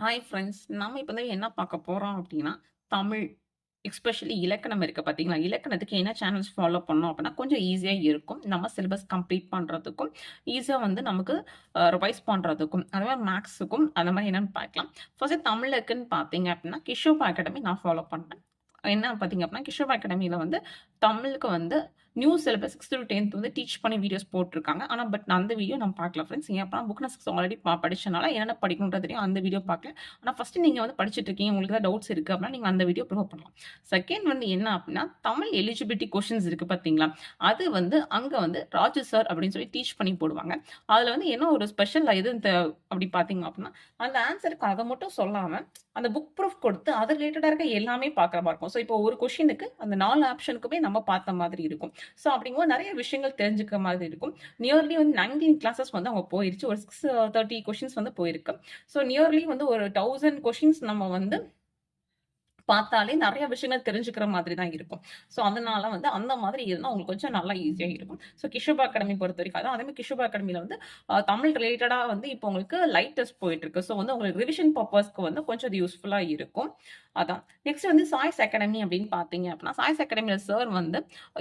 Hi friends. நாம இப்ப வந்து என்ன பார்க்க போறோம் அப்டின்னா, தமிழ் எஸ்பெஷலி இலக்கணம் இருக்கு பார்த்தீங்களா? இலக்கணத்துக்கு என்ன சேனல்ஸ் ஃபாலோ பண்ணோம் அப்டின்னா, கொஞ்சம் ஈஸியா இருக்கும். நம்ம சிலபஸ் கம்ப்ளீட் பண்றதுக்கும், ஈஸியா வந்து நமக்கு ரிவைஸ் பண்றதுக்கும், அதே மாரி மேத்ஸுக்கும் அந்த மாரி என்னன்னு பார்க்கலாம். ஃபர்ஸ்ட்டு தமிழுக்குன்னு பார்த்தீங்க அப்டின்னா, கிஷோபா அகாடமி நான் ஃபாலோ பண்றேன். என்ன பார்த்தீங்க அப்டின்னா, கிஷோபா அகாடமில வந்து தமிழுக்கு வந்து நியூ சிலபஸ் 6த் டூ 10த் வந்து டீச் பண்ணி வீடியோஸ் போட்டுருக்காங்க. ஆனா, நான் அந்த வீடியோ நான் பார்க்கல ஃப்ரெண்ட்ஸ். ஏன் அப்டின்னா, புக் நான் 6 ஆல்ரெடி படிச்சனால என்னென்ன படிக்கணும்ன்றது தெரியும். அந்த வீடியோ பார்க்கல. ஆனா, ஃபர்ஸ்ட்டு நீங்க வந்து படிச்சுட்டு இருக்கீங்க. உங்களுக்கு ஏதாவது டவுட்ஸ் இருக்கு அப்டின்னா, நீங்க அந்த வீடியோ ப்ரிஃபர் பண்ணலாம். செகண்ட் வந்து என்ன அப்டின்னா, தமிழ் எலிஜிபிலிட்டி கொஸ்டின்ஸ் இருக்கு பார்த்தீங்களா? அது வந்து அங்க வந்து ராஜு சார் அப்டின்னு சொல்லி டீச் பண்ணி போடுவாங்க. அதுல வந்து என்ன ஒரு ஸ்பெஷல் இது அப்டி பார்த்தீங்க அப்டின்னா, அந்த ஆன்ஸருக்கு அத மட்டும் சொல்லாம, அந்த புக் ப்ரூஃப் கொடுத்து அது ரிலேட்டடா இருக்க எல்லாமே பார்க்குற மாரி இருக்கும். ஸோ, இப்போ ஒரு கொஸ்டினுக்கு அந்த 4 ஆப்ஷனுக்குமே நம்ம பார்த்த மாதிரி இருக்கும். ஸோ, அப்படிங்கும்போது நெறைய விஷயங்கள் தெரிஞ்சுக்கிற மாதிரி இருக்கும். நியர்லி வந்து 19 கிளாஸஸ் வந்து அவங்க போயிருச்சு. ஒரு 630 கொஸ்டின்ஸ் வந்து போயிருக்கு. ஸோ, நியர்லி வந்து ஒரு 1000 கொஸ்டின்ஸ் நம்ம வந்து பார்த்தாலே நெறைய விஷயங்கள் தெரிஞ்சுக்கிற மாதிரி தான் இருக்கும். ஸோ, அதனால வந்து அந்த மாதிரி இருந்தா உங்களுக்கு கொஞ்சம் நல்லா ஈஸியா இருக்கும். ஸோ, கிஷோபா அகாடமி பொறுத்தவரைக்கும் அதான் அதே மாரி கிஷோபா அகாடமில வந்து தமிழ் ரிலேட்டடா வந்து இப்போ உங்களுக்கு லைவ் டெஸ்ட் போயிட்டுருக்கு. ஸோ, வந்து உங்களுக்கு ரிவிஷன் பர்ப்பஸ்க்கு வந்து கொஞ்சம் இது யூஸ்ஃபுல்லா இருக்கும். அதான். நெக்ஸ்ட் வந்து சாய்ஸ் அகாடமி அப்படின்னு பார்த்தீங்க அப்படின்னா, சாய்ஸ் அகாடமில சார் வந்து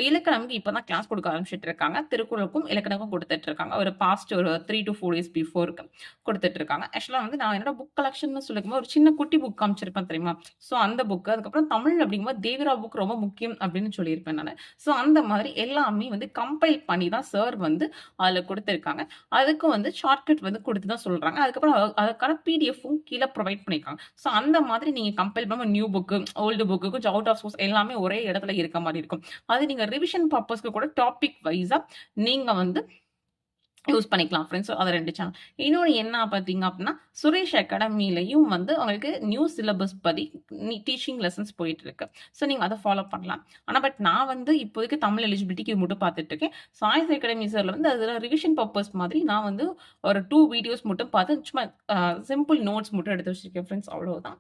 இலக்கணம்க்கு இப்ப தான் கிளாஸ் குடுக்க ஆரம்பிச்சுட்டு இருக்காங்க. திருக்குறளுக்கும், இலக்கணமுக்கும் குடுத்துட்டு இருக்காங்க. ஒரு பாஸ்ட் ஒரு 3 to 4 டேஸ் பிஃபோர்க்கு குடுத்துட்டு இருக்காங்க. ஆக்சுவலா வந்து நான் என்னோட புக் கலெக்ஷன்னு சொல்லிக்கும்போது ஒரு சின்ன குட்டி புக் காமிச்சிருப்பேன் தெரியுமா? ஸோ அந்த புக் அதுக்கப்புறம் தமிழ் அப்படிங்கும்போது தேவிரா புக் ரொம்ப முக்கியம் அப்படின்னு சொல்லியிருப்பேன் நானு. ஸோ அந்த மாதிரி எல்லாமே வந்து கம்பைல் பண்ணி தான் சார் வந்து அதுல குடுத்திருக்காங்க. அதுக்கு வந்து ஷார்ட்கட் வந்து குடுத்து தான் சொல்றாங்க. அதுக்கப்புறம் அதுக்கான பிடிஎஃப்பும் கீழ ப்ரொவைட் பண்ணியிருக்காங்க. ஸோ அந்த மாதிரி நீங்க கம்பைல் பண்ண நியூ புக்கு, ஓல்டு புக்கு கொஞ்சம் அவுட் ஆஃப் சோர்ஸ் எல்லாமே ஒரே இடத்துல இருக்க மாரி இருக்கும். அது நீங்க ரிவிஷன் பர்ப்பஸ்க்கு கூட டாபிக் வைஸா நீங்க வந்து யூஸ் பண்ணிக்கலாம் ஃப்ரெண்ட்ஸ். அது 2 சேனல். இன்னொன்னு என்ன பார்த்தீங்க அப்டின்னா, சுரேஷ் அகாடமிலயும் வந்து உங்களுக்கு நியூ சிலபஸ் படி டீச்சிங் லெசன்ஸ் போயிட்டுருக்கு. ஸோ நீங்க அத ஃபாலோ பண்ணலாம். ஆனா நான் வந்து இப்போதைக்கு தமிழ் எலிஜிபிலிட்டிக்கு இது மட்டும் பார்த்துட்டு இருக்கேன். சாய்ஸ் அகாடமி சார்ல வந்து அதுல ரிவிஷன் பர்ப்பஸ் மாதிரி நான் வந்து ஒரு 2 வீடியோஸ் மட்டும் பார்த்து சும்மா சிம்பிள் நோட்ஸ் மட்டும் எடுத்து வச்சிருக்கேன் ஃப்ரெண்ட்ஸ் அவ்வளவுதான்.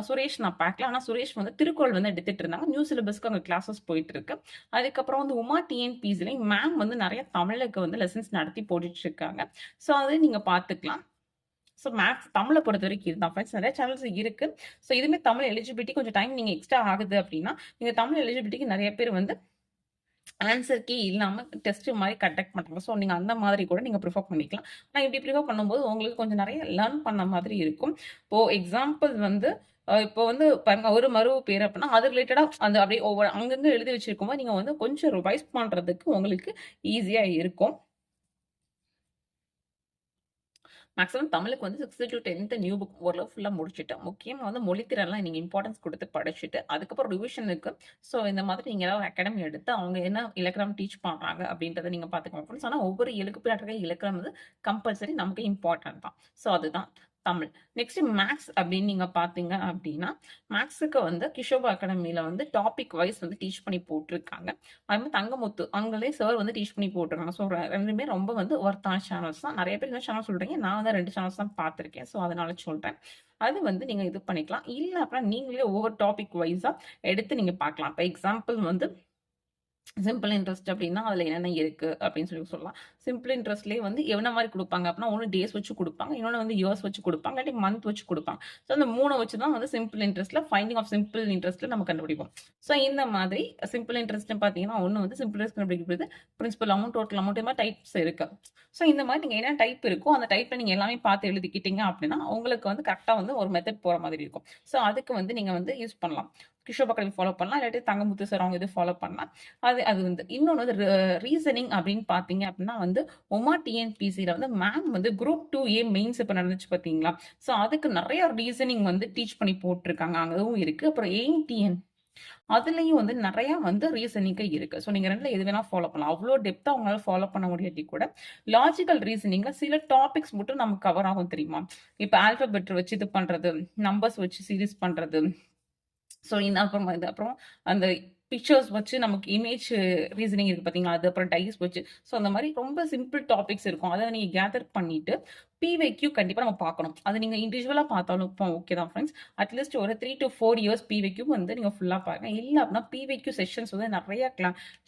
சுரேஷ் நான் பார்க்கல. ஆனா சுரேஷ் வந்து திருக்குறள் வந்து எடுத்துட்டு இருந்தாங்க. நியூ சிலபஸ்க்கு அங்க கிளாஸஸ் போயிட்டுருக்கு. அதுக்கப்புறம் வந்து உமா டிஎன்பிசிலயும் மேம் வந்து நெறைய தமிழுக்கு வந்து லெசன்ஸ் நடத்தி போட்டுட்டு இருக்காங்க. ஸோ அது நீங்க பார்த்துக்கலாம். ஸோ மேத்ஸ் தமிழ பொறுத்தவரைக்கும் இதுதான் ஃப்ரெண்ட்ஸ். நெறைய சேனல்ஸ் இருக்கு. ஸோ இதுவுமே தமிழ் எலிஜிபிலிட்டி கொஞ்சம் டைம் நீங்க எக்ஸ்ட்ரா ஆகுது அப்டின்னா, நீங்க தமிழ் எலிஜிபிலிட்டிக்கு நெறைய பேர் வந்து ஆன்சர் கீ இல்லாம டெஸ்ட் மாரி கண்டக்ட் பண்றாங்க. ஸோ நீங்க அந்த மாதிரி கூட நீங்க ப்ரிஃபர் பண்ணிக்கலாம். ஆனா இப்டி ப்ரிஃபர் பண்ணும்போது உங்களுக்கு கொஞ்சம் நெறைய லேர்ன் பண்ண மாதிரி இருக்கும். இப்போ எக்ஸாம்பிள் வந்து இப்போ வந்து பாருங்க ஒரு மருவு பேர் அப்டின்னா, அது ரிலேட்டடா அந்த அப்டியே ஒவ்வொரு அங்கங்க எழுதி வச்சிருக்கும்போது, நீங்க வந்து கொஞ்சம் ரிவைஸ் பண்றதுக்கு உங்களுக்கு ஈஸியா இருக்கும். மேக்ஸிமம் தமிழுக்கு வந்து 6த் டூ 10த் நியூ புக் ஓரளவு ஃபுல்லா முடிச்சுட்டு, முக்கியமா வந்து மொழித்திறன்லாம் நீங்க இம்பார்ட்டன்ஸ் குடுத்து படிச்சுட்டு, அதுக்கப்புறம் ரிவிஷனுக்கு ஸோ இந்த மாதிரி நீங்க ஏதாவது அகாடமி எடுத்து, அவங்க என்ன இலக்கணம் டீச் பண்றாங்க அப்படின்றத நீங்க பார்த்துக்கோங்க ஃப்ரெண்ட்ஸ். ஆனா ஒவ்வொரு எழுத்துப்பிழற்ற இலக்கணம் வந்து கம்பல்சரி நமக்கு இம்பார்ட்டன்ட் தான். ஸோ அதுதான் தமிழ். நெக்ஸ்ட் மேத்ஸ் அப்படின்னு நீங்க பார்த்தீங்க அப்படின்னா, மேத்ஸுக்கு வந்து கிஷோபா அகாடமில வந்து டாபிக் வைஸ் வந்து டீச் பண்ணி போட்டுருக்காங்க. அது மாரி தங்கமுத்து அவங்களே சார் வந்து டீச் பண்ணி போட்டுருக்காங்க. ஸோ 2மே ரொம்ப வந்து ஒர்த்தான சேனல்ஸ் தான். நெறைய பேர் இந்த சேனல் சொல்றீங்க. நான் வந்து 2 சேனல்ஸ் தான் பார்த்துருக்கேன். ஸோ அதனால சொல்றேன். அது வந்து நீங்க இது பண்ணிக்கலாம். இல்ல அப்படின்னா நீங்களே ஒவ்வொரு டாபிக் வைஸா எடுத்து நீங்க பார்க்கலாம். இப்ப எக்ஸாம்பிள் வந்து சிம்பிள் இன்ட்ரெஸ்ட் அப்டின்னா, அதுல என்னென்ன இருக்கு அப்டின்னு சொல்லலாம். சிம்பிள் இன்ட்ரெஸ்ட்லயே வந்து என்ன மாரி குடுப்பாங்க அப்டின்னா, ஒண்ணு டேஸ் வச்சு குடுப்பாங்க. இன்னொன்னு வந்து இயர்ஸ் வச்சு குடுப்பாங்க. இல்லாட்டி மந்த் வச்சு குடுப்பாங்க. ஸோ அந்த 3 வச்சு தான் வந்து சிம்பிள் இன்ட்ரெஸ்ட்ல ஃபைண்டிங் ஆஃப் சிம்பிள் இன்ட்ரெஸ்ட்ல நம்ம கண்டுபிடிப்போம். ஸோ இந்த மாதிரி சிம்பிள் இன்ட்ரெஸ்ட்ன்னு பார்த்தீங்கன்னா, ஒண்ணு வந்து சிம்பிள் இன்ட்ரெஸ்ட் கண்டுபிடிக்கிறது பிரின்சிபல் அமௌண்ட், டோட்டல் அமௌண்ட் இந்த மாரி டைப்ஸ் இருக்கு. ஸோ இந்த மாரி நீங்க என்ன டைப் இருக்கோ, அந்த டைப்ல நீங்க எல்லாமே பார்த்து எழுதிக்கிட்டீங்க அப்டின்னா, உங்களுக்கு வந்து கரெக்ட்டா வந்து ஒரு மெத்தட் போற மாதிரி இருக்கும். ஸோ அதுக்கு வந்து நீங்க வந்து யூஸ் பண்ணலாம். கிஷோர் அகாடமி ஃபாலோ பண்ணலாம். இல்லாட்டி தங்கமுத்து சார் அவங்க இது ஃபாலோ பண்ணலாம். அது அது வந்து இன்னொன்னு வந்து ரீசனிங் அப்படின்னு பார்த்தீங்க அப்படின்னா வந்து உமா டிஎன்பிசில வந்து மேம் வந்து குரூப் 2A மெயின்ஸ் இப்ப நடந்துச்சு பார்த்தீங்களா? ஸோ அதுக்கு நெறைய ரீசனிங் வந்து டீச் பண்ணி போட்டுருக்காங்க. அதுவும் இருக்கு. அப்புறம் எய்ம் டிஎன் அதுலயும் வந்து நெறைய வந்து ரீசனிங்க்கு இருக்கு. ஸோ நீங்க 2ல எது வேணா ஃபாலோ பண்ணலாம். அவ்ளோ டெப்த்தா உங்களால ஃபாலோ பண்ண முடியாட்டி கூட, லாஜிக்கல் ரீசனிங்ல சில டாபிக்ஸ் மட்டும் நமக்கு கவர் ஆகும் தெரியுமா? இப்ப ஆல்ஃபாபெட் வச்சு இது பண்றது, நம்பர்ஸ் வச்சு சீரிஸ் பண்றது. ஸோ இந்த அப்புறம் அந்த பிக்சர்ஸ் வச்சு நமக்கு இமேஜ் ரீசனிங் இருக்கு பார்த்தீங்களா? அது அப்புறம் டைஸ் வச்சு ஸோ அந்த மாரி ரொம்ப சிம்பிள் டாபிக்ஸ் இருக்கும். அத நீங்க கேதர் பண்ணிட்டு, பிவைக்யூ கண்டிப்பா நம்ம பார்க்கணும். அது நீங்க இண்டிவிஜுவலா பார்த்தாலும் இப்போ ஓகே தான் ஃப்ரெண்ட்ஸ். அட்லீஸ்ட் ஒரு 3 to 4 இயர்ஸ் பிவைக்யூ வந்து நீங்க ஃபுல்லா பாருங்க. இல்ல அப்படின்னா பிவைக்யூ செஷன்ஸ் வந்து நெறைய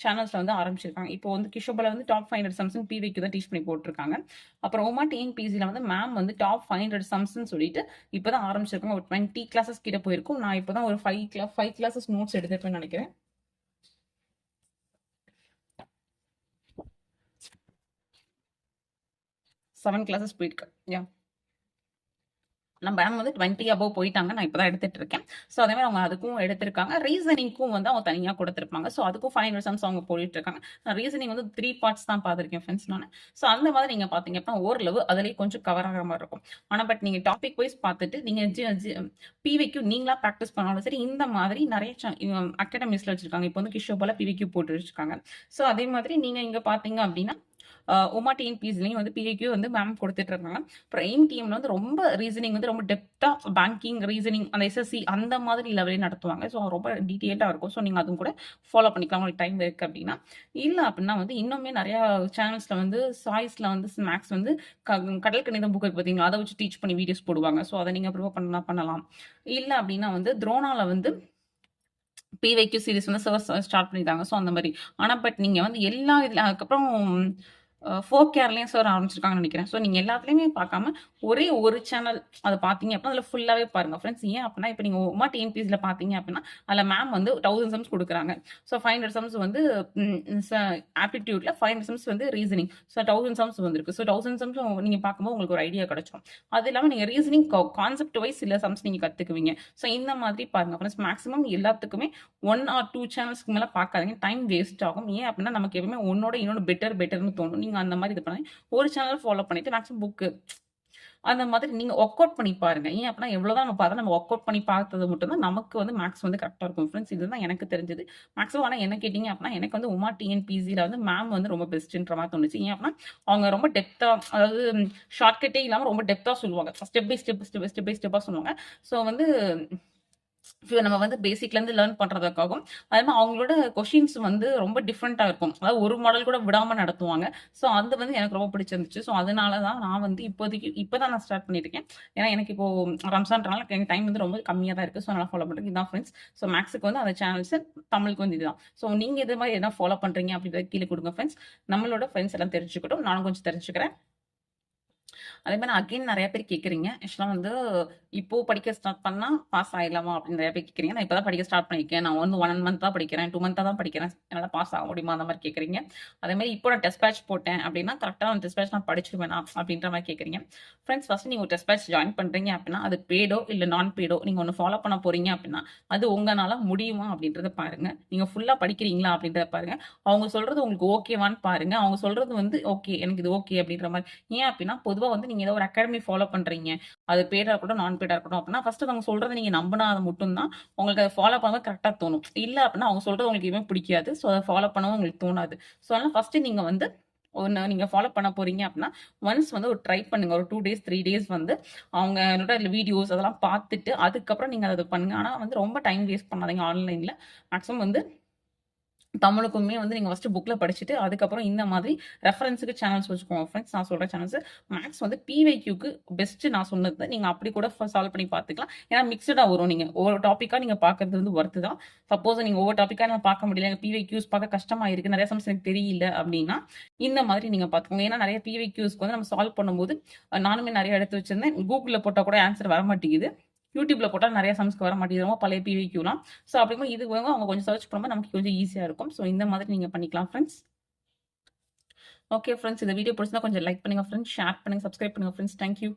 சேனல்ஸ்ல வந்து ஆரம்பிச்சிருக்காங்க. இப்போ வந்து கிஷோபால வந்து டாப் 500 சம்ஸ்ன்னு பிவைக்யூ தான் டீச் பண்ணி போட்டுருக்காங்க. அப்புறம் உமா டிஎன்பிஎஸ்சில வந்து மேம் வந்து டாப் 500 சம்ஸ்ன்னு சொல்லிட்டு இப்பதான் ஆரம்பிச்சிருக்காங்க. ஒரு 20 கிளாஸஸ் கிட்ட போயிருக்கும். நான் இப்பதான் ஒரு 5 கிளாஸஸ் நோட்ஸ் எடுத்திருப்பேன்னு நினைக்கிறேன். 7 கிளாஸஸ் போயிருக்கேன். யா. நம்ம மேம் வந்து 20 அபோவ் போயிட்டாங்க. நான் இப்ப தான் எடுத்துட்டு இருக்கேன். ஸோ அதே மாரி அவங்க அதுக்கும் எடுத்திருக்காங்க. ரீசனிங்க்கும் வந்து அவங்க தனியா குடுத்திருப்பாங்க. ஸோ அதுக்கும் 500 சம்ஸ் அவங்க போட்டுட்டு இருக்காங்க. நான் ரீசனிங் வந்து 3 பார்ட்ஸ் தான் பார்த்திருக்கேன் ஃப்ரெண்ட்ஸ் நானு. ஸோ அந்த மாதிரி நீங்க பார்த்தீங்க அப்படின்னா ஓரளவு அதிலேயே கொஞ்சம் கவர் ஆகுற மாரி இருக்கும். ஆனா பட் நீங்க டாபிக் வைஸ் பார்த்துட்டு நீங்க பிவைக்யூ நீங்களா பிராக்டிஸ் பண்ணாலும் சரி, இந்த மாதிரி நெறைய அகாடமிஸ்ல வச்சிருக்காங்க. இப்போ வந்து கிஷோபால பிவைக்யூ போட்டு வச்சிருக்காங்க. ஸோ அதே மாதிரி நீங்க இங்க பார்த்தீங்க அப்படின்னா உமா டிஎன்பிஎஸ்சிலயும் வந்து பிஐக்யூ வந்து மேம் கொடுத்துட்டு இருக்காங்க. அப்புறம் எய்ம் டீம்ல வந்து ரொம்ப ரீசனிங் வந்து ரொம்ப டெப்த்தா பேங்கிங், ரீசனிங் அந்த எஸ்எஸ்சி அந்த மாதிரி லெவலே நடத்துவாங்க. ஸோ ரொம்ப டீட்டெயில்டா இருக்கும். ஸோ நீங்க அதுவும் கூட ஃபாலோ பண்ணிக்கலாம் உங்களுக்கு டைம் இருக்கு அப்படின்னா. இல்ல அப்படின்னா வந்து இன்னுமே நிறைய சேனல்ஸ்ல வந்து சாய்ஸ்ல வந்து மேக்ஸ் வந்து கடல் கணிதம் புக் பார்த்தீங்களா, அதை வச்சு டீச் பண்ணி வீடியோஸ் போடுவாங்க. ஸோ அதை நீங்க ப்ரிஃபர் பண்ணலாம். இல்ல அப்படின்னா வந்து துரோனால வந்து பிவைக்யூ சீரிஸ் வந்து சார் ஸ்டார்ட் பண்ணியிருக்காங்க. ஸோ அந்த மாரி. ஆனா பட் நீங்க வந்து எல்லா இதுல அதுக்கப்புறம் ஃபோக் கேர்லயும் சார் ஆரம்பிச்சிருக்காங்கன்னு நினைக்கிறேன். ஸோ நீங்க எல்லாத்துலயுமே பார்க்காம ஒரே ஒரு சேனல் அத பார்த்தீங்க அப்படின்னா, அதில ஃபுல்லாவே பாருங்க ஃப்ரெண்ட்ஸ். ஏன் அப்படின்னா, இப்ப நீங்க உமா டிஎன்பிஎஸ்சில பார்த்தீங்க அப்படின்னா, அதில மேம் வந்து 1000 சம்ஸ் குடுக்குறாங்க. ஸோ 500 சம்ஸ் வந்து ஆப்டிட்யூட்ல 500 சம்ஸ் வந்து ரீசனிங். ஸோ 1000 சம்ஸ் வந்திருக்கு. ஸோ 1000 சம்ஸ் நீங்க பார்க்கும்போது உங்களுக்கு ஒரு ஐடியா கிடைச்சிரும். அது இல்லாம நீங்க ரீசனிங் கான்செப்ட் வைஸ் சில சம்ஸ் நீங்க கத்துக்குவீங்க. ஸோ இந்த மாதிரி பாருங்க ஃப்ரெண்ட்ஸ். மேக்ஸிமம் எல்லாத்துக்குமே 1 ஆர் 2 சேனல்ஸ்க்கு மேல பார்க்காதீங்க. டைம் வேஸ்ட் ஆகும். ஏன் அப்படின்னா, நமக்கு எப்பவுமே ஒன்னோட இன்னொன்னு பெட்டர்னு தோணும். நீங்க அந்த மாதிரி இது பண்ணி ஒரு சேனல் ஃபாலோ பண்ணிட்டு மேக்ஸிமம் புக்கு அந்த மாதிரி நீங்க ஒர்க் அவுட் பண்ணி பாருங்க. ஏன் அப்படின்னா எவ்வளவுதான் நம்ம பார்த்தா நம்ம ஒர்க் அவுட் பண்ணி பார்த்தது மட்டும் தான் நமக்கு வந்து மேக்ஸ் வந்து கரெக்ட்டா இருக்கும் ஃப்ரெண்ட்ஸ். இதுதான் எனக்கு தெரிஞ்சது. மேக்ஸிமம் ஆனா என்ன கேட்டீங்க அப்படின்னா, எனக்கு வந்து உமா டிஎன்பிஎஸ்சில வந்து மேம் வந்து ரொம்ப பெஸ்ட்ன்ற மாரி தோணுச்சு. ஏன் அப்படின்னா, அவங்க ரொம்ப டெப்த்தா அதாவது ஷார்ட்கட்டே இல்லாம ரொம்ப டெப்த்தா சொல்லுவாங்க. ஸ்டெப் பை ஸ்டெப்பா சொல்லுவாங்க. ஸோ வந்து நம்ம வந்து பேசிக்லேருந்து லேர்ன் பண்ணுறதுக்காகவும், அதே மாரி அவங்களோட கொஷின்ஸ் வந்து ரொம்ப டிஃப்ரெண்ட்டா இருக்கும். அதாவது ஒரு மாடல் கூட விடாம நடத்துவாங்க. ஸோ அது வந்து எனக்கு ரொம்ப பிடிச்சிருந்துச்சு. ஸோ அதனால தான் நான் வந்து இப்ப தான் நான் ஸ்டார்ட் பண்ணியிருக்கேன். ஏன்னா எனக்கு இப்போ ரம்ஸான்றனால எனக்கு டைம் வந்து ரொம்ப கம்மியா தான் இருக்கு. ஸோ அதனால ஃபாலோ பண்றேன். இதான் ஃப்ரெண்ட்ஸ். ஸோ மேக்ஸுக்கு வந்து அந்த சேனல்ஸ், தமிழுக்கு வந்து இதுதான். ஸோ நீங்க இது மாரி எதனா ஃபாலோ பண்றீங்க அப்படின்றத கீழ குடுங்க ஃப்ரெண்ட்ஸ். நம்மளோட ஃப்ரெண்ட்ஸ் எல்லாம் தெரிஞ்சுக்கட்டும். நானும் கொஞ்சம் தெரிஞ்சுக்கிறேன். அதே மாரி அகைன் நெறைய பேர் கேட்குறீங்க. ஆக்சுவலா வந்து இப்போ படிக்க ஸ்டார்ட் பண்ணா பாஸ் ஆயிடலாமா அப்படின்னு நெறைய பேர் கேட்குறீங்க. நான் இப்ப தான் படிக்க ஸ்டார்ட் பண்ணியிருக்கேன். நான் வந்து 1 மந்த் தான் படிக்கிறேன். 2 மந்த்தா தான் படிக்கிறேன். என்னால பாஸ் ஆக முடியுமா? அந்த மாரி கேட்குறீங்க. அதே மாரி இப்போ நான் டெஸ்ட் பேட்ச் போட்டேன் அப்படின்னா, கரெக்ட்டா அந்த டெஸ்ட் பேட்ச் நான் படிச்சுருவேனா? அப்படின்ற மாரி கேட்குறீங்க. ஃப்ரெண்ட்ஸ் ஃபர்ஸ்ட் நீங்க ஒரு டெஸ்ட் பேட்ச் ஜாயின் பண்றீங்க அப்படின்னா, அது பெய்டோ இல்ல நான் பெய்டோ நீங்க ஒண்ணு ஃபாலோ பண்ண போறீங்க அப்படின்னா, அது உங்கனால முடியுமா? அப்படின்றத பாருங்க. நீங்க ஃபுல்லா படிக்கிறீங்களா? அப்படின்றத பாருங்க. அவங்க சொல்றது உங்களுக்கு ஓகேவான்னு பாருங்க. அவங்க சொல்றது வந்து ஓகே. எனக்கு இது ஓகே அப்படின்ற மாரி. ஏன் அப்படின்னா, பொதுவா வந்து நீங்க ஏதோ ஒரு அகாடமி ஃபாலோ பண்றீங்க. அது பெய்டா இருக்கட்டும், நான் பெய்டா இருக்கட்டும் அப்படின்னா, ஃபர்ஸ்ட் அவங்க சொல்றத நீங்க நம்புனா அது மட்டும் தான் உங்களுக்கு அத ஃபாலோ பண்ணும்போது கரெக்ட்டா தோணும். இல்ல அப்படின்னா, அவங்க சொல்றது உங்களுக்கு எதுவுமே பிடிக்காது. ஸோ அத ஃபாலோ பண்ணவும் உங்களுக்கு தோணாது. ஸோ அதனால ஃபர்ஸ்ட் நீங்க வந்து ஒண்ணு நீங்க ஃபாலோ பண்ண போறீங்க அப்படின்னா, ஒன்ஸ் வந்து ஒரு ட்ரை பண்ணுங்க. ஒரு 2 டேஸ், 3 டேஸ் வந்து அவங்களோட வீடியோஸ் அதெல்லாம் பார்த்துட்டு, அதுக்கப்புறம் நீங்க அத பண்ணுங்க. ஆனா வந்து ரொம்ப டைம் வேஸ்ட் பண்ணாதீங்க ஆன்லைன்ல. மேக்ஸிமம் வந்து தமிழுக்குமே வந்து நீங்க ஃபர்ஸ்ட் புக்ல படிச்சுட்டு, அதுக்கப்புறம் இந்த மாதிரி ரெஃபரன்ஸுக்கு சேனல்ஸ் வச்சுக்கோங்க ஃப்ரெண்ட்ஸ். நான் சொல்ற சேனல்ஸ். மேக்ஸ் வந்து பிவைக்யூக்கு பெஸ்ட் நான் சொன்னது. நீங்க அப்படி கூட சால்வ் பண்ணி பார்த்துக்கலாம். ஏன்னா மிக்ஸ்டா வரும். நீங்க ஒவ்வொரு டாபிக்கா நீங்க பார்க்கறது வந்து ஒர்த்து தான். சப்போஸ் நீங்க ஒவ்வொரு டாபிக்கா நான் பார்க்க முடியல. எனக்கு பிவைக்யூஸ் பார்க்க கஷ்டமா இருக்கு. நிறைய சம்ஸ் எனக்கு தெரியல அப்படின்னா, இந்த மாதிரி நீங்க பார்த்துக்கோங்க. ஏன்னா நிறைய பிவைக்யூஸ்க்கு வந்து நம்ம சால்வ் பண்ணும்போது, நானுமே நிறைய எடுத்து வச்சிருந்தேன். கூகுள்ல போட்டா கூட ஆன்சர் வர மாட்டேங்குது. யூடியூப்ல போட்டா நெறைய சம்ஸ்க்கு வர மாட்டேங்குது. ரொம்ப பழைய பிவிக்யூலாம். ஸோ அப்படிங்கும்போது இது வந்து அவங்க கொஞ்சம் சர்ச் பண்ணும்போது நமக்கு கொஞ்சம் ஈஸியா இருக்கும். ஸோ இந்த மாதிரி நீங்க பண்ணிக்கலாம் ஃப்ரெண்ட்ஸ். Okay friends. இந்த வீடியோ பிடிச்சிருந்தா கொஞ்சம் லைக் பண்ணுங்க ஃப்ரெண்ட்ஸ். ஷேர் பண்ணுங்க. சப்ஸ்கிரைப் பண்ணுங்க ஃப்ரெண்ட்ஸ். Thank you.